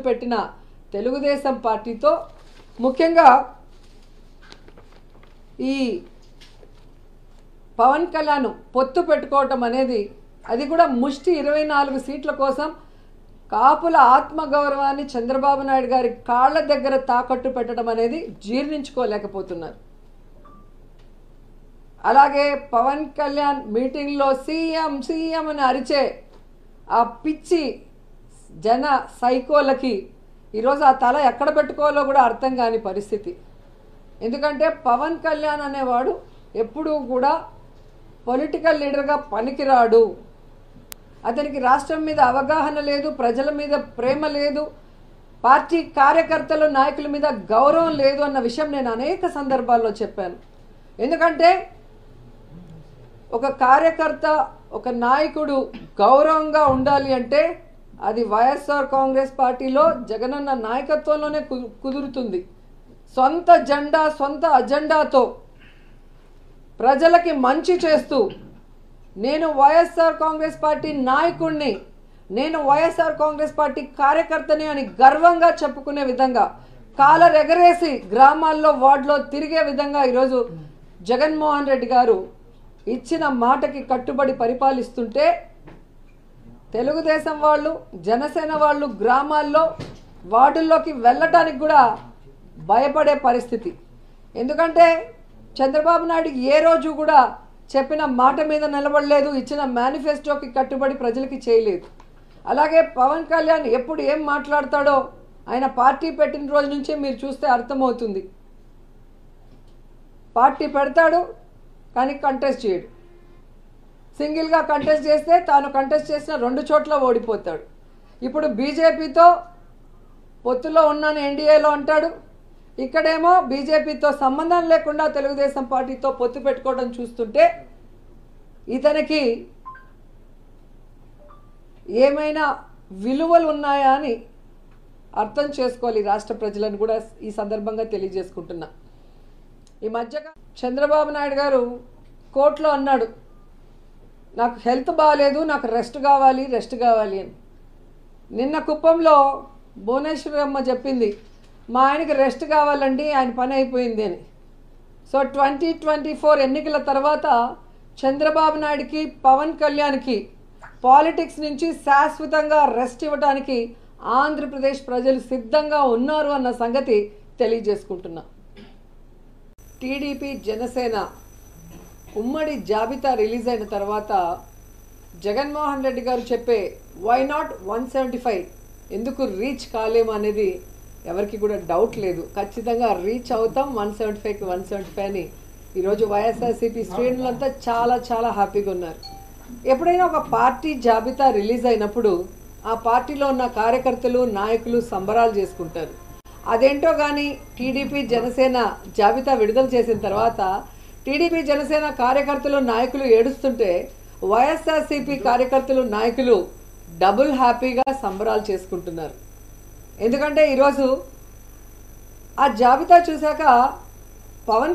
పెట్టిన తెలుగుదేశం పార్టీతో ముఖ్యంగా ఈ పవన్ కళ్యాణ్ పొత్తు పెట్టుకోవటం అనేది అది కూడా ముష్టి 24 సీట్ల కోసం కాపుల ఆత్మగౌరవాన్ని చంద్రబాబు నాయుడు గారి కాళ్ళ దగ్గర తాకట్టు పెట్టడం అనేది జీర్ణించుకోలేకపోతున్నారు. అలాగే పవన్ కళ్యాణ్ మీటింగ్లో సీఎం సీఎం అని అరిచే ఆ పిచ్చి జన సైకోలకి ఈరోజు ఆ తల ఎక్కడ పెట్టుకోవాలో కూడా అర్థం కాని పరిస్థితి. ఎందుకంటే పవన్ కళ్యాణ్ అనేవాడు ఎప్పుడూ కూడా పొలిటికల్ లీడర్గా పనికిరాడు. అతనికి రాష్ట్రం మీద అవగాహన లేదు, ప్రజల మీద ప్రేమ లేదు, పార్టీ కార్యకర్తలు నాయకుల మీద గౌరవం లేదు అన్న విషయం నేను అనేక సందర్భాల్లో చెప్పాను. ఎందుకంటే ఒక కార్యకర్త ఒక నాయకుడు గౌరవంగా ఉండాలి అంటే అది వైఎస్ఆర్ కాంగ్రెస్ పార్టీలో జగనన్న నాయకత్వంలోనే కుదురుతుంది. సొంత జెండా సొంత అజెండాతో ప్రజలకి మంచి చేస్తూ నేను వైఎస్ఆర్ కాంగ్రెస్ పార్టీ నాయకుడిని, నేను వైఎస్ఆర్ కాంగ్రెస్ పార్టీ కార్యకర్తని అని గర్వంగా చెప్పుకునే విధంగా కాలరెగరేసి గ్రామాల్లో వార్డులో తిరిగే విధంగా ఈరోజు జగన్మోహన్ రెడ్డి గారు ఇచ్చిన మాటకి కట్టుబడి పరిపాలిస్తుంటే తెలుగుదేశం వాళ్ళు జనసేన వాళ్ళు గ్రామాల్లో వార్డుల్లోకి వెళ్ళటానికి కూడా భయపడే పరిస్థితి. ఎందుకంటే చంద్రబాబు నాయుడు ఏ రోజు కూడా చెప్పిన మాట మీద నిలబడలేదు, ఇచ్చిన మేనిఫెస్టోకి కట్టుబడి ప్రజలకి చేయలేదు. అలాగే పవన్ కళ్యాణ్ ఎప్పుడు ఏం మాట్లాడతాడో ఆయన పార్టీ పెట్టిన రోజు నుంచే మీరు చూస్తే అర్థమవుతుంది. పార్టీ పెడతాడు కానీ కంటెస్ట్ చేయడు. సింగిల్గా కంటెస్ట్ చేస్తే తాను కంటెస్ట్ చేసిన 2 చోట్ల ఓడిపోతాడు. ఇప్పుడు బీజేపీతో పొత్తులో ఉన్నాను ఎన్డీఏలో అంటాడు, ఇక్కడేమో బీజేపీతో సంబంధం లేకుండా తెలుగుదేశం పార్టీతో పొత్తు పెట్టుకోవడం చూస్తుంటే ఇతనికి ఏమైనా విలువలు ఉన్నాయా అని అర్థం చేసుకోవాలి రాష్ట్ర ప్రజలను కూడా ఈ సందర్భంగా తెలియజేసుకుంటున్నా. ఈ మధ్యగా చంద్రబాబు నాయుడు గారు కోర్టులో అన్నాడు, నాకు హెల్త్ బాగాలేదు, నాకు రెస్ట్ కావాలి అని. నిన్న కుప్పంలో భువనేశ్వరమ్మ చెప్పింది, మా ఆయనకి రెస్ట్ కావాలండి, ఆయన పని అయిపోయింది అని. సో 2024 ఎన్నికల తర్వాత చంద్రబాబు నాయుడుకి పవన్ కళ్యాణ్కి పాలిటిక్స్ నుంచి శాశ్వతంగా రెస్ట్ ఇవ్వడానికి ఆంధ్రప్రదేశ్ ప్రజలు సిద్ధంగా ఉన్నారు అన్న సంగతి తెలియజేసుకుంటున్నా. టీడీపీ జనసేన ఉమ్మడి జాబితా రిలీజ్ అయిన తర్వాత జగన్మోహన్ రెడ్డి గారు చెప్పే వై నాట్ 175 ఎందుకు రీచ్ కాలేము అనేది ఎవరికి కూడా డౌట్ లేదు. ఖచ్చితంగా రీచ్ అవుతాం 175కి 175 అని ఈరోజు వైఎస్ఆర్సీపీ శ్రేణులంతా చాలా చాలా హ్యాపీగా ఉన్నారు. ఎప్పుడైనా ఒక పార్టీ జాబితా రిలీజ్ అయినప్పుడు ఆ పార్టీలో ఉన్న కార్యకర్తలు నాయకులు సంబరాలు చేసుకుంటారు. అదేంటో కానీ టీడీపీ జనసేన జాబితా విడుదల చేసిన తర్వాత టీడీపీ జనసేన కార్యకర్తలు నాయకులు ఏడుస్తుంటే వైఎస్ఆర్సీపీ కార్యకర్తలు నాయకులు డబుల్ హ్యాపీగా సంబరాలు చేసుకుంటున్నారు. ఎందుకంటే ఈరోజు ఆ జాబితా చూశాక పవన్